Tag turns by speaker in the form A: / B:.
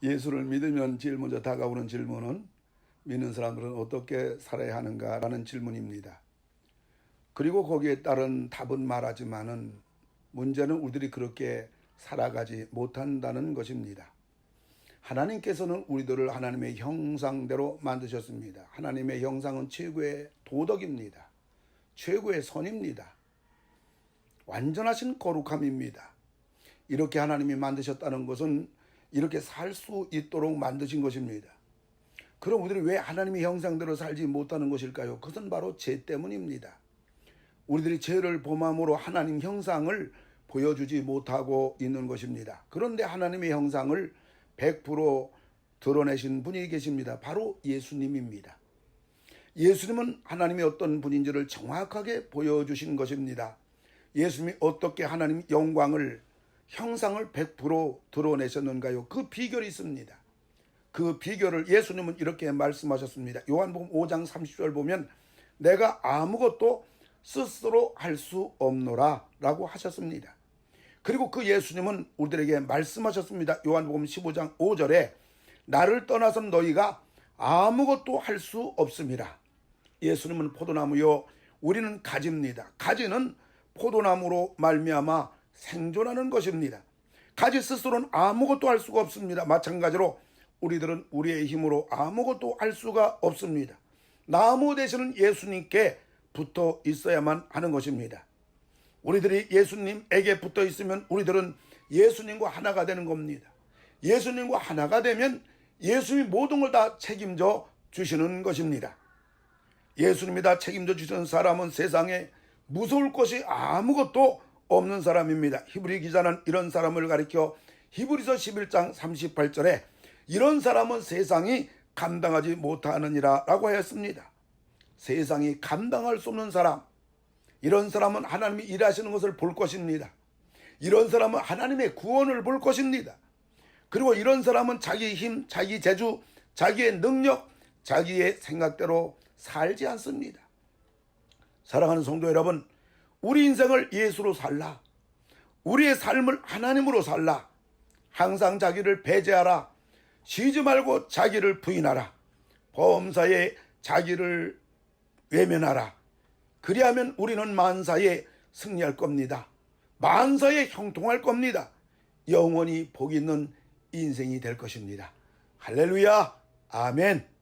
A: 예수를 믿으면 제일 먼저 다가오는 질문은 믿는 사람들은 어떻게 살아야 하는가라는 질문입니다. 그리고 거기에 따른 답은 말하지만은 문제는 우리들이 그렇게 살아가지 못한다는 것입니다. 하나님께서는 우리들을 하나님의 형상대로 만드셨습니다. 하나님의 형상은 최고의 도덕입니다. 최고의 선입니다. 완전하신 거룩함입니다. 이렇게 하나님이 만드셨다는 것은 이렇게 살 수 있도록 만드신 것입니다. 그럼 우리들이 왜 하나님의 형상대로 살지 못하는 것일까요? 그것은 바로 죄 때문입니다. 우리들이 죄를 범함으로 하나님 형상을 보여주지 못하고 있는 것입니다. 그런데 하나님의 형상을 100% 드러내신 분이 계십니다. 바로 예수님입니다. 예수님은 하나님이 어떤 분인지를 정확하게 보여주신 것입니다. 예수님이 어떻게 하나님 영광을 형상을 100% 드러내셨는가요? 그 비결이 있습니다. 그 비결을 예수님은 이렇게 말씀하셨습니다. 요한복음 5장 30절 보면 내가 아무것도 스스로 할 수 없노라 라고 하셨습니다. 그리고 그 예수님은 우리들에게 말씀하셨습니다. 요한복음 15장 5절에 나를 떠나선 너희가 아무것도 할 수 없음이라. 예수님은 포도나무요 우리는 가지입니다. 가지는 포도나무로 말미암아 생존하는 것입니다. 가지 스스로는 아무것도 할 수가 없습니다. 마찬가지로 우리들은 우리의 힘으로 아무것도 할 수가 없습니다. 나무 되시는 예수님께 붙어 있어야만 하는 것입니다. 우리들이 예수님에게 붙어 있으면 우리들은 예수님과 하나가 되는 겁니다. 예수님과 하나가 되면 예수님이 모든 걸 다 책임져 주시는 것입니다. 예수님이 다 책임져 주시는 사람은 세상에 무서울 것이 아무것도 없는 사람입니다. 히브리 기자는 이런 사람을 가리켜 히브리서 11장 38절에 이런 사람은 세상이 감당하지 못하느니라 라고 하였습니다. 세상이 감당할 수 없는 사람, 이런 사람은 하나님이 일하시는 것을 볼 것입니다. 이런 사람은 하나님의 구원을 볼 것입니다. 그리고 이런 사람은 자기 힘, 자기 재주, 자기의 능력, 자기의 생각대로 살지 않습니다. 사랑하는 성도 여러분, 우리 인생을 예수로 살라. 우리의 삶을 하나님으로 살라. 항상 자기를 배제하라. 쉬지 말고 자기를 부인하라. 범사에 자기를 외면하라. 그리하면 우리는 만사에 승리할 겁니다. 만사에 형통할 겁니다. 영원히 복 있는 인생이 될 것입니다. 할렐루야. 아멘.